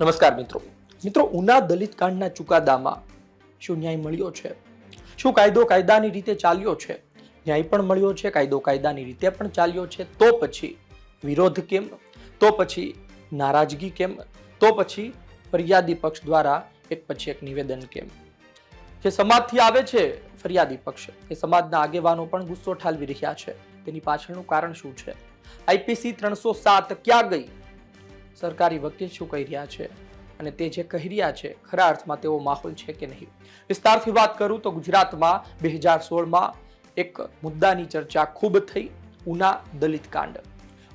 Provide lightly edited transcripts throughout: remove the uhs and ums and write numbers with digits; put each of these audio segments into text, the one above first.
નમસ્કાર મિત્રો ઉના દલિત કાંડના ચુકાદામાં શું ન્યાય મળ્યો છે? શું કાયદો કાયદાની રીતે ચાલ્યો છે? ન્યાય પણ મળ્યો છે, કાયદો કાયદાની રીતે પણ ચાલ્યો છે? તો પછી વિરોધ કેમ? તો પછી નારાજગી કેમ? તો પછી ફરિયાદી પક્ષ દ્વારા એક પછી એક નિવેદન કેમ? જે સમાજથી આવે છે ફરિયાદી પક્ષ, એ સમાજના આગેવાનો પણ ગુસ્સો ઠાલવી રહ્યા છે. તેની પાછળનું કારણ શું છે? આઈપીસી 307 ક્યાં ગઈ? સરકારી વકીલ શું કહી રહ્યા છે અને તે જે કહી રહ્યા છે ખરા અર્થમાં તેવો માહોલ છે કે નહીં? વિસ્તારથી વાત કરું તો ગુજરાતમાં 2016માં એક મુદ્દાની ચર્ચા ખૂબ થઈ, ઉના દલિત કાંડ.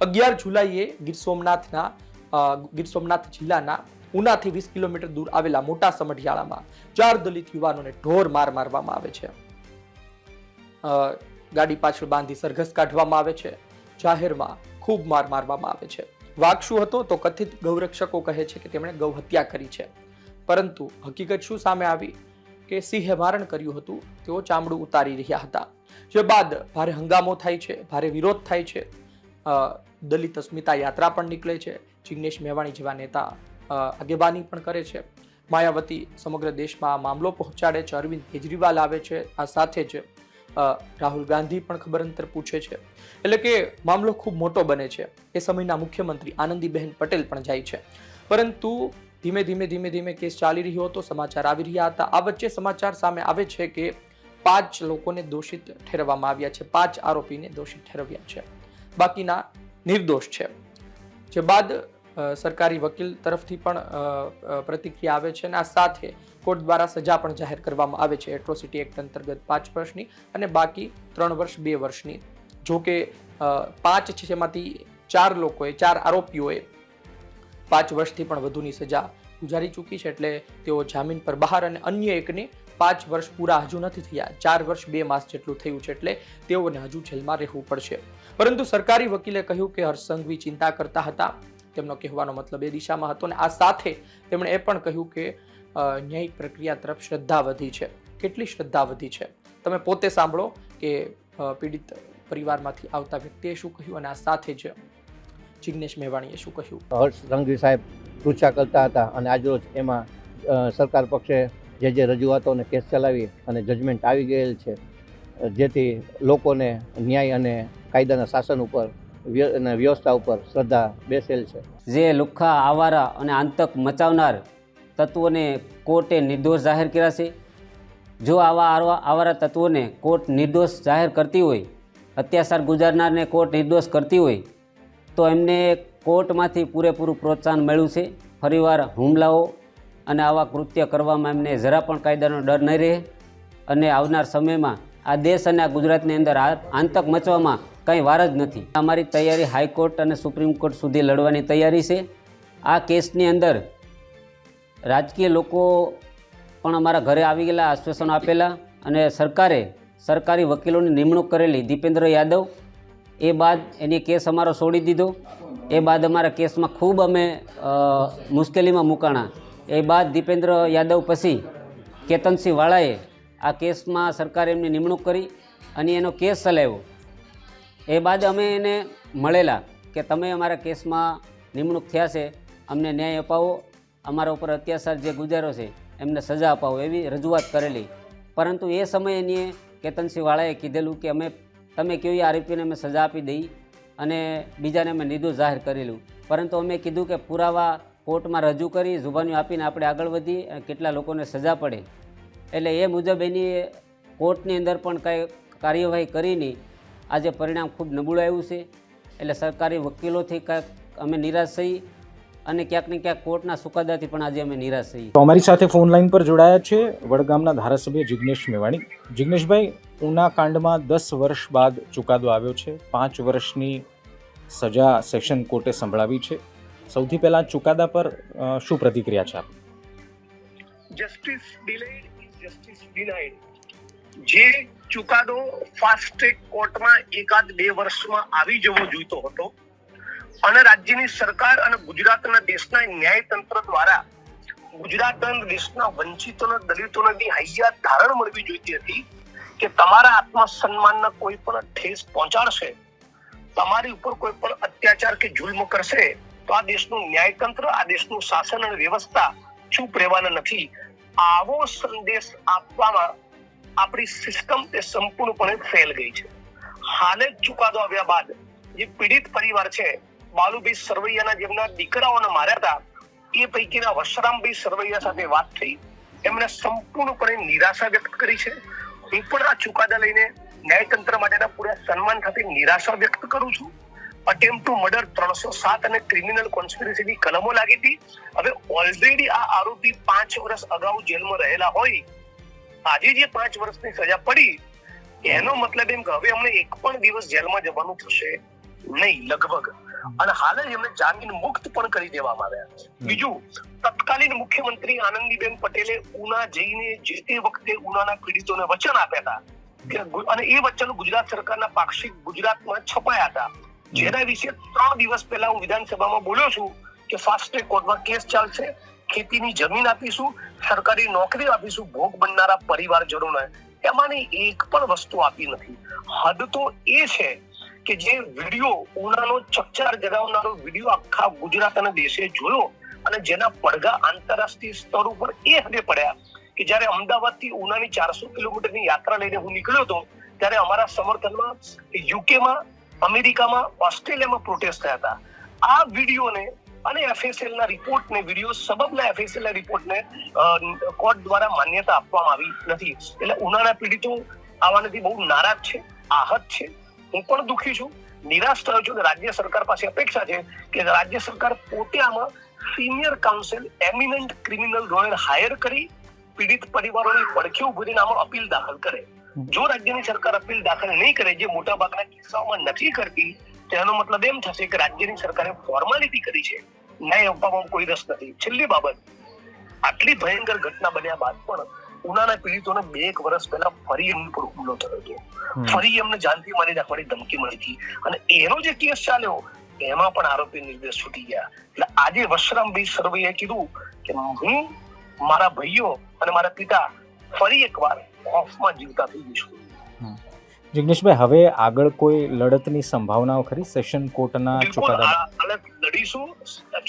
11 જુલાઈએ ગીર સોમનાથ જિલ્લાના ઉનાથી 20 કિલોમીટર દૂર આવેલા મોટા સમઢિયાળામાં 4 દલિત યુવાનોને ઢોર માર મારવામાં આવે છે. ગાડી પાછળ બાંધી સરઘસ કાઢવામાં આવે છે. જાહેરમાં ખૂબ માર મારવામાં આવે છે. વાક શું હતો? તો કથિત ગૌરક્ષકો કહે છે કે તેમણે ગૌ હત્યા કરી છે, પરંતુ હકીકત શું સામે આવી કે સિંહે મારણ કર્યું હતું. તેઓ ચામડું ઉતારી રહ્યા હતા. જે બાદ ભારે હંગામો થાય છે, ભારે વિરોધ થાય છે. દલિત અસ્મિતા યાત્રા પણ નીકળે છે. જિગ્નેશ મેવાણી જેવા નેતા આગેવાની પણ કરે છે. માયાવતી સમગ્ર દેશમાં મામલો પહોંચાડે છે. અરવિંદ કેજરીવાલ આવે છે. આ સાથે જ રાહુલ ગાંધી પણ ખબર અંતર પૂછે છે. એટલે કે મામલો ખૂબ મોટો બને છે. એ સમયના મુખ્યમંત્રી આનંદીબહેન પટેલ પણ જાય છે. પરંતુ ધીમે ધીમે કેસ ચાલી રહ્યો હતો. સમાચાર આવી રહ્યા હતા. આ વચ્ચે સમાચાર સામે આવે છે કે 5 લોકોને દોષિત ઠેરવવામાં આવ્યા છે. 5 આરોપીને દોષિત ઠેરવ્યા છે, બાકીના નિર્દોષ છે. જે બાદ સરકારી વકીલ તરફથી પણ પ્રતિક્રિયા આવે છે અને આ સાથે કોર્ટ દ્વારા સજા પણ જાહેર કરવામાં આવે છે. એટ્રોસિટી એક્ટ અંતર્ગત 5 વર્ષની અને બાકી 3 વર્ષ 2 વર્ષની. જો કે 5 છે, જેમાંથી 4 આરોપીઓએ 5 વર્ષથી પણ વધુની સજા ગુજારી ચૂકી છે. એટલે તેઓ જામીન પર બહાર, અને અન્ય એકને 5 વર્ષ પૂરા હજુ નથી થયા, 4 વર્ષ 2 માસ જેટલું થયું છે. એટલે તેઓને હજુ જેલમાં રહેવું પડશે. પરંતુ સરકારી વકીલે કહ્યું કે હર્ષ સંઘવી ચિંતા કરતા હતા. તેમનો કહેવાનો મતલબ એ દિશામાં હતો. અને આ સાથે તેમણે એ પણ કહ્યું કે ન્યાયિક પ્રક્રિયા તરફ શ્રદ્ધા વધી છે. કેટલી શ્રદ્ધા વધી છે તમે પોતે સાંભળો કે પીડિત પરિવારમાંથી આવતા વ્યક્તિએ શું કહ્યું અને આ સાથે જ જિગ્નેશ મેવાણીએ શું કહ્યું. હર્ષ સંઘવી સાહેબ પૃચ્છા કરતા હતા અને આજરોજ એમાં સરકાર પક્ષે જે રજૂઆતો અને કેસ ચલાવી અને જજમેન્ટ આવી ગયેલ છે, જેથી લોકોને ન્યાય અને કાયદાના શાસન ઉપર અને વ્યવસ્થા ઉપર શ્રદ્ધા બેસેલ છે. જે લુખ્ખા, આવારા અને આતંક મચાવનાર તત્વોને કોર્ટે નિર્દોષ જાહેર કર્યા છે. જો આવા આવારા તત્વોને કોર્ટ નિર્દોષ જાહેર કરતી હોય, અત્યાચાર ગુજારનારને કોર્ટ નિર્દોષ કરતી હોય, તો એમને કોર્ટમાંથી પૂરેપૂરું પ્રોત્સાહન મળ્યું છે. ફરીવાર હુમલાઓ અને આવા કૃત્ય કરવામાં એમને જરા પણ કાયદાનો ડર નહીં રહે. અને આવનાર સમયમાં આ દેશ અને આ ગુજરાતની અંદર આતંક મચવામાં કંઈ વાર જ નથી. અમારી તૈયારી હાઈકોર્ટ અને સુપ્રીમ કોર્ટ સુધી લડવાની તૈયારી છે. આ કેસની અંદર રાજકીય લોકો પણ અમારા ઘરે આવી ગયેલા, આશ્વાસનો આપેલા, અને સરકારે સરકારી વકીલોની નિમણૂક કરેલી દીપેન્દ્ર યાદવ, એ બાદ એની કેસ અમારો છોડી દીધો. એ બાદ અમારા કેસમાં ખૂબ અમે મુશ્કેલીમાં મુકાણા. એ બાદ દીપેન્દ્ર યાદવ પછી કેતનસિંહ વાળાએ આ કેસમાં સરકારે એમની નિમણૂક કરી અને એનો કેસ ચલાવ્યો. એ બાદ અમે એને મળેલા કે તમે અમારા કેસમાં નિમણૂક થયા છે, અમને ન્યાય અપાવો, અમારા ઉપર અત્યાચાર જે ગુજારો છે એમને સજા અપાવો, એવી રજૂઆત કરેલી. પરંતુ એ સમયે એની કેતનસિંહ વાળાએ કીધેલું કે તમે કેવી આરોપીને અમે સજા આપી દઈ અને બીજાને અમે નિર્દોષ જાહેર કરેલું. પરંતુ અમે કીધું કે પુરાવા કોર્ટમાં રજૂ કરી જુબાનીઓ આપીને આપણે આગળ વધીએ અને કેટલા લોકોને સજા પડે. એટલે એ મુજબ એની કોર્ટની અંદર પણ કાંઈ કાર્યવાહી કરી નહીં. આજે પરિણામ ખૂબ નબળું આવ્યું છે. એટલે સરકારી વકીલોથી કાંઈક અમે નિરાશ થઈ અને ક્યાંક ને ક્યાંક કોર્ટના ચુકાદાથી પણ આજે અમે નિરાશ થઈ. તો અમારી સાથે ફોન લાઈન પર જોડાયા છે વડગામના ધારાસભ્ય જિગ્નેશ મેવાણી. જિગ્નેશભાઈ, ઉના કાંડમાં 10 વર્ષ બાદ ચુકાદો આવ્યો છે. 5 વર્ષની સજા સેશન કોર્ટે સંભળાવી છે. સૌથી પહેલા ચુકાદા પર શું પ્રતિક્રિયા છે આપ? Justice delayed is justice denied. જે ચુકાદો ફાસ્ટ ટ્રેક કોર્ટમાં 1-2 વર્ષમાં આવી જવો જોઈતો હતો અને રાજ્યની સરકાર અને ગુજરાતના દેશના ન્યાયતંત્ર દ્વારા ગુજરાતના દેશના વંચિતોને, દલિતોને હૈયા ધારણ મળવી જોઈતી હતી કે તમારા આત્મસન્માનને કોઈ પણ ઠેસ પહોંચાડશે, તમારી ઉપર કોઈ પણ અત્યાચાર કે જુલ્મ કરશે તો આ દેશનું ન્યાયતંત્ર, આ દેશનું શાસન અને વ્યવસ્થા ચૂપ રહેવાના નથી. આવો સંદેશ આપવામાં આપણી સિસ્ટમ તે સંપૂર્ણપણે ફેલ ગઈ છે. હાલે જ ચુકાદો આવ્યા બાદ જે પીડિત પરિવાર છે, બાલુભાઈ સરવૈયાના જેમના દીકરાઓને માર્યા હતા, એ પૈકીના વશરામભાઈ સરવૈયા સાથે વાત થઈ. એમણે સંપૂર્ણપણે નિરાશા વ્યક્ત કરી છે. હું પણ આ ચુકાદા લઈને ન્યાયતંત્ર માટેના પૂરા સન્માન સાથે નિરાશા વ્યક્ત કરું છું. અટેમ્પ્ટ ટુ મર્ડર 307 અને ક્રિમિનલ કોન્સ્પિરસીની કલમો લાગી હતી. હવે ઓલરેડી આ આરોપી 5 વર્ષ અગાઉ જેલમાં રહેલા હોય, આજે જે 5 વર્ષની સજા પડી, એનો મતલબ એમ કે હવે અમને એક પણ દિવસ જેલમાં જવાનું થશે નહીં લગભગ. અને હાલ જ એમને જામીન મુક્ત પણ કરી દેવામાં આવ્યા. બીજું, તત્કાલીન મુખ્યમંત્રી આનંદીબેન પટેલે ઉના જઈને જે તે વખતે ઉનાના પીડિતોને વચન આપ્યા હતા, અને એ વચનો ગુજરાત સરકારના પાક્ષિક ગુજરાતમાં છપાયા હતા, જેના વિશે 3 દિવસ પહેલા હું વિધાનસભામાં બોલ્યો છું કે ફાસ્ટ ટ્રેક કોર્ટમાં કેસ ચાલશે, ખેતીની જમીન આપીશું, સરકારી નોકરી આપીશું ભોગ બનનારા પરિવારજનોને. એમાંની એક પણ વસ્તુ આપી નથી. હદ તો એ છે કે જે વિડીયો, ઉનાનો ચકચાર જગાવનારો વિડીયો આખા ગુજરાત અને દેશે જોયો, અને જેના પડઘા આંતરરાષ્ટ્રીય સ્તર ઉપર એ હદે પડ્યા કે જ્યારે અમદાવાદથી ઉનાની 400 કિલોમીટરની યાત્રા લઈને હું નીકળ્યો હતો, ત્યારે અમારા સમર્થનમાં યુકેમાં, અમેરિકામાં, ઓસ્ટ્રેલિયામાં પ્રોટેસ્ટ થયા હતા. આ વિડીયોને અને FSL ના રિપોર્ટને, વિડીયો સબબના FSL ના રિપોર્ટને કોર્ટ દ્વારા માન્યતા આપવામાં આવી નથી. એટલે ઉનાના પીડિતો આવાનાથી બહુ નારાજ છે, આહત છે. હું પણ દુઃખી છું, નિરાશ થયો છું. રાજ્ય સરકાર પાસે અપેક્ષા છે કે રાજ્ય સરકાર પોતે આમાં senior counsel, eminent criminal lawyer hire કરી પીડિત પરિવારોની પડખે ઉભી રહીને આમાં અપીલ દાખલ કરે. જો રાજ્યની સરકાર અપીલ દાખલ નહીં કરે, જે મોટા ભાગના કિસ્સાઓમાં નથી કરતી, તેનો મતલબ એમ થશે કે રાજ્યની સરકારે ફોર્માલિટી કરી છે, ન્યાય આપવામાં કોઈ રસ નથી. છેલ્લી બાબત, આટલી ભયંકર ઘટના બન્યા બાદ પણ ઉનાના પીડિતોને 2 વર્ષ પહેલા ફરી એમની પર હુમલો થયો હતો, ફરી એમને જાનથી મારી નાખવાની ધમકી મળી હતી, અને એનો જે કેસ ચાલ્યો એમાં પણ આરોપી નિર્દોષ છૂટી ગયા. એટલે આજે વશરામભાઈ સરવૈયાએ કીધું કે હું, મારા ભાઈઓ અને મારા પિતા ફરી એકવાર ખોફમાં જીવતા થઈ જઈશું. જિગ્નેશભાઈ, હવે આગળ કોઈ લડતની સંભાવનાઓ ખરી સેશન કોર્ટના ચુકાદા? લડીશું,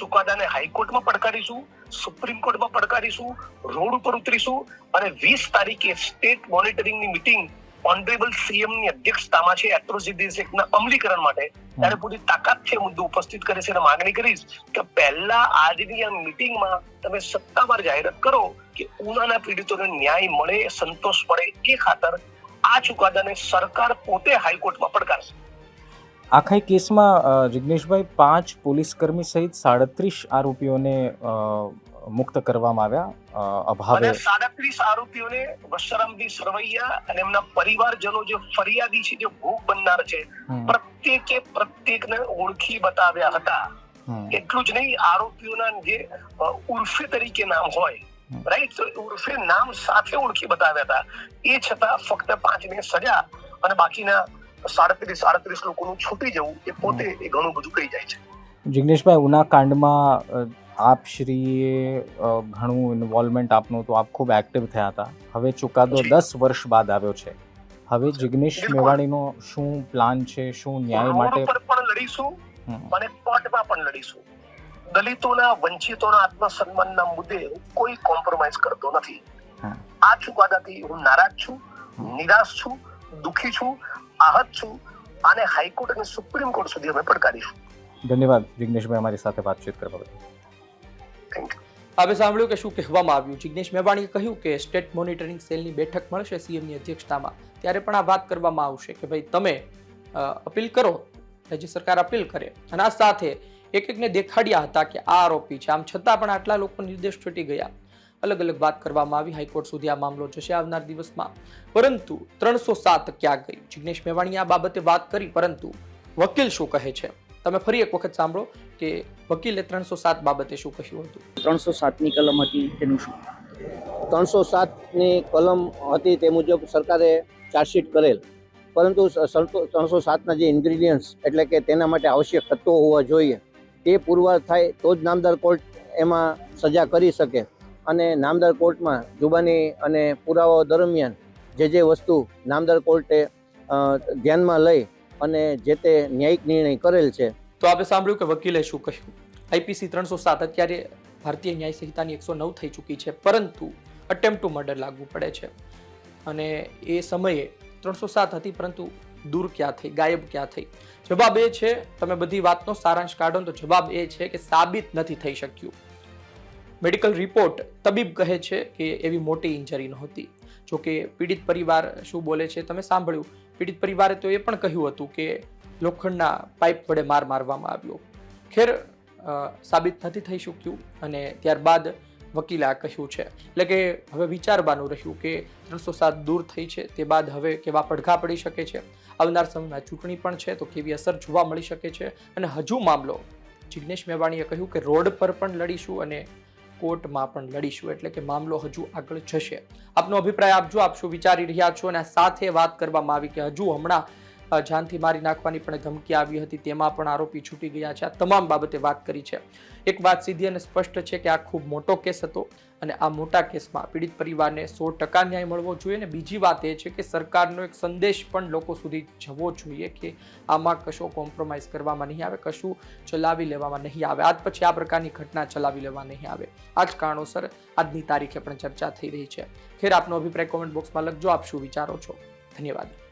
ચુકાદાને હાઈકોર્ટમાં પડકારીશું, સુપ્રીમ કોર્ટમાં પડકારીશું, રોડ ઉપર ઉતરીશું, અને 20 તારીખે સ્ટેટ મોનિટરિંગની મીટિંગ ઓનરેબલ CM ની અધ્યક્ષતામાં છે એટ્રોસિટીઝ એક્ટના અમલીકરણ માટે. ત્યારે પૂરી તાકાતથી મુદ્દો ઉપસ્થિત કરે છે અને માંગણી કરીશ કે પહેલા આજની આ મીટિંગમાં તમે સત્તાવાર જાહેરાત કરો કે ઉનાના પીડિતોને ન્યાય મળે, સંતોષ મળે, એ ખાતર આ ચુકાદાને સરકાર પોતે હાઈકોર્ટમાં પડકારશે. આખા કેસમાં જિગ્નેશભાઈ 5 પોલીસકર્મી સહિત 37 આરોપીઓને મુક્ત કરવામાં આવ્યા અભાવે. 37 આરોપીઓને વશરામભાઈ સરવૈયા અને એમના પરિવારજનો જે ફરિયાદી છે, જે ભોગ બનનાર છે, પ્રત્યેકને ઓળખી બતાવ્યા હતા. એટલું જ નહીં, આરોપીઓના જે ઉર્ફે તરીકે નામ હોય, રાઈટ, તો ઉર્ફે નામ સાથે ઓળખી બતાવ્યા હતા. એ છતાં ફક્ત 5ને સજા અને બાકીના 37 લોકોનું છૂટી જવું એ પોતે એ ઘણું બધું કહી જાય છે. જિગ્નેશભાઈ, ઉના કાંડમાં આપશ્રીએ ઘણું ઇન્વોલ્વમેન્ટ આપનું તો આપ ખૂબ એક્ટિવ થયા હતા. હવે ચુકાદો 10 વર્ષ બાદ આવ્યો છે. હવે જિગ્નેશ મેવાણીનો શું પ્લાન છે? શું ન્યાય માટે પણ લડીશું અને કોર્ટમાં પણ લડીશું. દલિતોના, વંચિતોના આત્મસન્માનના મુદ્દે કોઈ કોમ્પ્રોમાઇઝ કરતો નથી. આ ચુકાદાથી હું નારાજ છું, નિરાશ છું, દુઃખી છું, આહત છું, અને હાઈકોર્ટ અને સુપ્રીમ કોર્ટ સુધી અમે પડકારીશું. ધન્યવાદ જિગ્નેશભાઈ, અમારી સાથે વાતચીત કરવા બદલ. આપણે સાંભળ્યું કે શું કહેવામાં આવ્યું. જિગ્નેશ મેવાણીએ કહ્યું કે સ્ટેટ મોનિટરિંગ સેલની બેઠક મળશે CMની અધ્યક્ષતામાં, ત્યારે પણ આ વાત કરવામાં આવશે કે ભાઈ તમે અપીલ કરો, રાજ્ય સરકાર અપીલ કરે. અને આ સાથે એકને દેખાડ્યા હતા કે આ આરોપી છે, આમ છતાં પણ આટલા લોકો નિર્દોષ છૂટી ગયા. અલગ અલગ વાત કરવામાં આવી. હાઈકોર્ટ સુધી આ મામલો જશે આવનાર દિવસમાં. પરંતુ 307 ક્યાં ગઈ? જિગ્નેશ મેવાણીએ આ બાબતે વાત કરી, પરંતુ વકીલ શું કહે છે તમે ફરી એક વખત સાંભળો કે વકીલે 307 બાબતે શું કહ્યું હતું. 307ની કલમ હતી તેનું શું? 307ની કલમ હતી તે મુજબ સરકારે ચાર્જશીટ કરેલ, પરંતુ 307ના જે ઇન્ગ્રીડિયન્ટ્સ એટલે કે તેના માટે આવશ્યક તત્વો હોવા જોઈએ તે પુરવાર થાય તો જ નામદાર કોર્ટ એમાં સજા કરી શકે. અને નામદાર કોર્ટમાં જુબાની અને પુરાવાઓ દરમિયાન જે વસ્તુ નામદાર કોર્ટે ધ્યાનમાં લઈ અને જે તે ન્યાયિક નિર્ણય કરેલ છે. તો આપણે સાંભળ્યું કે વકીલે શું કહ્યું. આઈપીસી 307 અત્યારે ભારતીય ન્યાય સંહિતાની 109 થઈ ચૂકી છે, પરંતુ અટેમ્પ્ટ ટુ મર્ડર લાગુ પડે છે. અને એ સમયે 307 હતી, પરંતુ દૂર ક્યાં થઈ, ગાયબ ક્યાં થઈ? જવાબ એ છે, તમે બધી વાતનો સારાંશ કાઢો તો જવાબ એ છે કે સાબિત નથી થઈ શક્યું. મેડિકલ રિપોર્ટ, તબીબ કહે છે કે એવી મોટી ઇન્જરી નહોતી. જોકે પીડિત પરિવાર શું બોલે છે તમે સાંભળ્યું. પીડિત પરિવારે તો એ પણ કહ્યું હતું કે લોખંડના પાઇપ વડે માર મારવામાં આવ્યો. ખેર સાબિત નથી થઈ શક્યું અને ત્યારબાદ વકીલે આ કહ્યું છે. એટલે કે હવે વિચારવાનું રહ્યું કે 307 દૂર થઈ છે, તે બાદ હવે કેવા પડઘા પડી શકે છે. આવનાર સમયમાં ચૂંટણી પણ છે, તો કેવી અસર જોવા મળી શકે છે. અને હજુ મામલો, જિગ્નેશ મેવાણીએ કહ્યું કે રોડ પર પણ લડીશું અને કોર્ટમાં પણ લડીશું, એટલે કે મામલો હજુ આગળ જશે. આપનો અભિપ્રાય આપજો, આપ શું વિચારી રહ્યા છો? અને સાથે વાત કરવામાં આવી કે હજુ હમણાં જાનથી મારી નાખવાની પણ ધમકી આવી હતી, તેમાં પણ આરોપી છૂટી ગયા છે. આ તમામ બાબતે વાત કરી છે. એક વાત સીધી અને સ્પષ્ટ છે કે આ ખૂબ મોટો કેસ હતો અને આ મોટા કેસમાં પીડિત પરિવારને 100% ન્યાય મળવો જોઈએ. અને બીજી વાત એ છે કે સરકારનો એક સંદેશ પણ લોકો સુધી જવો જોઈએ કે આમાં કશો કોમ્પ્રોમાઇઝ કરવામાં નહીં આવે, કશું ચલાવી લેવામાં નહીં આવે, આજ પછી આ પ્રકારની ઘટના ચલાવી લેવા નહીં આવે. આ જ કારણોસર આજની તારીખે પણ ચર્ચા થઈ રહી છે. ખેર, આપનો અભિપ્રાય કોમેન્ટ બોક્સમાં લખજો, આપ શું વિચારો છો. ધન્યવાદ.